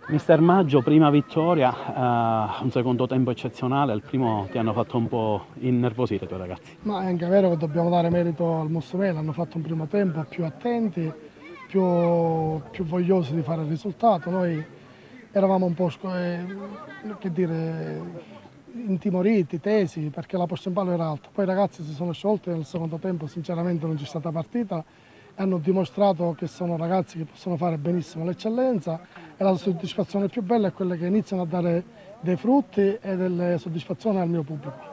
Mister Maggio, prima vittoria, un secondo tempo eccezionale, il primo ti hanno fatto un po' innervosire i tuoi ragazzi. Ma è anche vero che dobbiamo dare merito al Mussomela, hanno fatto un primo tempo più attenti, più vogliosi di fare il risultato. Noi eravamo un po' intimoriti, tesi, perché la posta in palio era alta. Poi i ragazzi si sono sciolti nel secondo tempo, sinceramente non c'è stata partita, e hanno dimostrato che sono ragazzi che possono fare benissimo l'eccellenza, e la soddisfazione più bella è quella che iniziano a dare dei frutti e delle soddisfazioni al mio pubblico.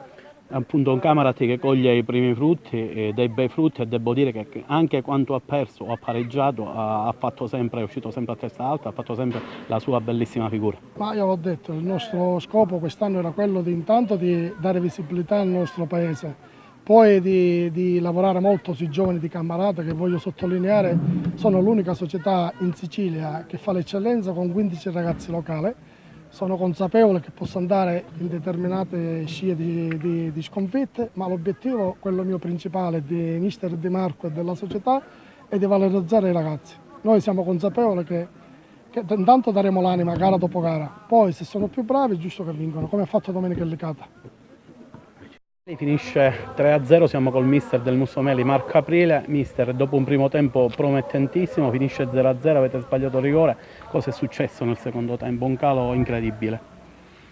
È appunto un Camarat che coglie i primi frutti, dei bei frutti, e devo dire che anche quando ha perso o ha pareggiato ha fatto sempre, è uscito sempre a testa alta, ha fatto sempre la sua bellissima figura. Ma io l'ho detto, il nostro scopo quest'anno era quello di intanto di dare visibilità al nostro paese, poi di lavorare molto sui giovani di Cammarata, che voglio sottolineare sono l'unica società in Sicilia che fa l'eccellenza con 15 ragazzi locali. Sono consapevole che posso andare in determinate scie di sconfitte, ma l'obiettivo, quello mio principale di mister Di Marco e della società, è di valorizzare i ragazzi. Noi siamo consapevoli che intanto daremo l'anima gara dopo gara, poi se sono più bravi è giusto che vincono, come ha fatto domenica in Licata. Finisce 3-0, siamo col mister del Mussomeli, Marco Aprile. Mister, dopo un primo tempo promettentissimo, finisce 0-0, avete sbagliato il rigore. Cosa è successo nel secondo tempo? Un calo incredibile.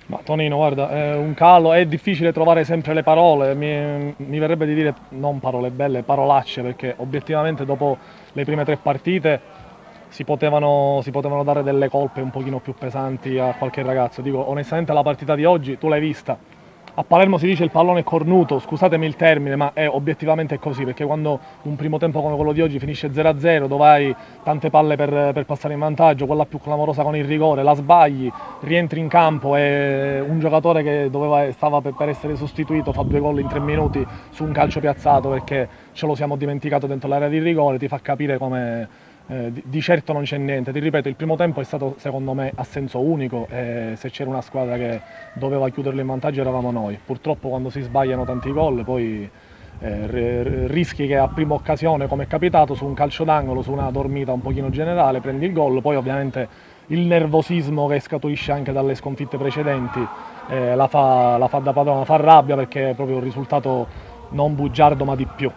Ma Tonino, guarda, è un calo, è difficile trovare sempre le parole, mi verrebbe di dire non parole belle, parolacce, perché obiettivamente dopo le prime 3 partite si potevano dare delle colpe un pochino più pesanti a qualche ragazzo. Dico, onestamente la partita di oggi tu l'hai vista. A Palermo si dice il pallone è cornuto, scusatemi il termine, ma è obiettivamente così, perché quando un primo tempo come quello di oggi finisce 0-0, dove hai tante palle per passare in vantaggio, quella più clamorosa con il rigore, la sbagli, rientri in campo e un giocatore che stava per essere sostituito fa 2 gol in 3 minuti su un calcio piazzato perché ce lo siamo dimenticato dentro l'area di rigore, ti fa capire come... di certo non c'è niente, ti ripeto, il primo tempo è stato secondo me a senso unico e se c'era una squadra che doveva chiuderlo in vantaggio eravamo noi. Purtroppo quando si sbagliano tanti gol poi rischi che a prima occasione, come è capitato, su un calcio d'angolo, su una dormita un pochino generale, prendi il gol, poi ovviamente il nervosismo che scaturisce anche dalle sconfitte precedenti la fa da padrona, fa rabbia perché è proprio un risultato non bugiardo ma di più.